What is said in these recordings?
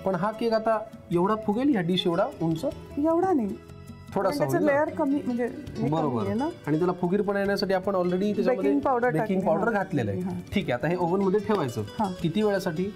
पण हा केक आता एवढा फुगेल, ह्या डिश एवढा उंच? एवढा नाही, थोडासा लेअर कमी, म्हणजे बरोबर. आणि त्याला फुगीरपणा येण्यासाठी आपण ऑलरेडी त्याच्यामध्ये बेकिंग पावडर घातलेलं आहे. ठीक आहे, आता हे ओव्हन मध्ये ठेवायचं. किती वेळासाठी?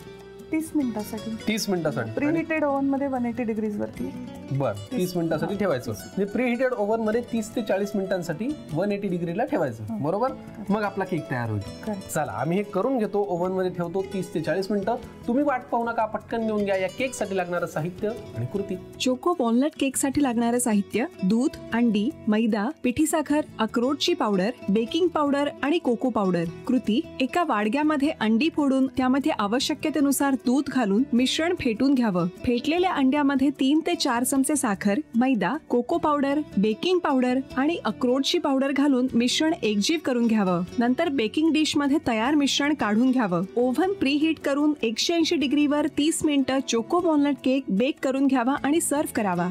30 मिनिटासाठी. 30 मिनिटासाठी प्रीहीटेड ओव्हन मध्ये 180 डिग्रीज वरती. बर, 30 मिनिटासाठी ठेवायचं. म्हणजे प्रीहीटेड ओव्हन मध्ये 30 ते 40 मिनिटांसाठी 180 डिग्रीला ठेवायचं. बरोबर. मग आपला केक तयार होईल. चला, आम्ही हे करून घेतो. ओव्हन मध्ये ठेवतो 30 ते 40 मिनिटं. तुम्ही वाट पाहू नका, पटकन घेऊन घ्या या केक साठी लागणारं साहित्य आणि कृती. चोको वॉलनट केक साठी लागणारं साहित्य: दूध, अंडी, मैदा, पिठी साखर, अक्रोडची पावडर, बेकिंग पावडर आणि कोको पावडर. कृती: एका वाडग्यामध्ये अंडी फोडून त्यामध्ये आवश्यकतेनुसार दूध घालून मिश्रण फेटून घ्यावं. फेटलेल्या अंड्यामध्ये 3 ते 4 चमचे साखर, मैदा, कोको पावडर, बेकिंग पावडर आणि अक्रोडची पावडर घालून मिश्रण एकजीव करून घ्यावं. नंतर बेकिंग डिश मध्ये तयार मिश्रण काढून घ्यावं. ओव्हन प्रीहीट करून 180 डिग्रीवर 30 मिनिटं चोको वॉलनट केक बेक करून घ्यावा आणि सर्व्ह करावा.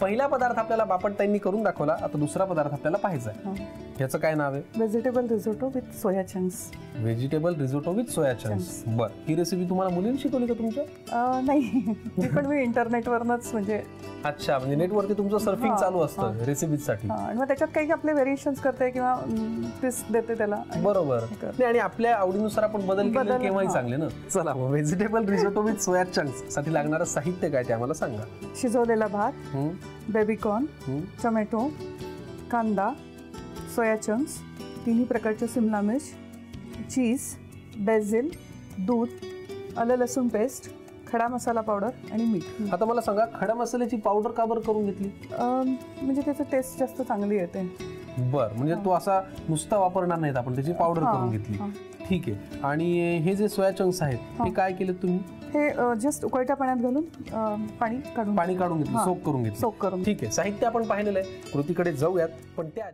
पहिला पदार्थ आपल्याला बापटताईंनी करून दाखवला. आता दुसरा पदार्थ आपल्याला पाहायचा आहे. याचं काय नाव आहे? Vegetable risotto with soya chunks. Vegetable risotto with soya chunks. बर, ही रेसिपी तुम्हाला मुलींनी शिकवली का तुमच्या? नाही, पण मी इंटरनेटवरनच, म्हणजे अच्छा, म्हणजे नेटवरती तुमचं सर्फिंग चालू असतं रेसिपीसाठी. आणि मग त्याच्यात काही आपले व्हेरिएशन्स करते किंवा ट्विस्ट देते त्याला. बरोबर. आणि आपल्या आवडीनुसार आपण बदल केले केव्हाही चांगले ना. चला, मग vegetable risotto with soya chunks साठी लागणारं साहित्य काय ते आम्हाला सांगा. शिजवलेला भात, बेबीकॉर्न, टोमॅटो, कांदा, सोया चंक्स, 3 प्रकारचे सिमला मिर्च, चीज, बेसिल, दूध, आलं लसूण पेस्ट, खडा मसाला पावडर आणि मीठ. आता मला सांगा, खडा मसाल्याची पावडर का बरं करून घेतली? म्हणजे त्याचं टेस्ट जास्त चांगली येते. बर, म्हणजे तो असा नुसता वापरणार नाहीत आपण, त्याची पावडर करून घेतली. ठीक आहे. आणि हे जे सोया चंक्स आहेत हे काय केलं तुम्ही? हे जस्ट उकळत्या पाण्यात घालून पाणी काढून घेतलं, सोक करून घेतलं. ठीक आहे, साहित्य आपण पाहिलेलं आहे. कृतीकडे जाऊयात, पण त्या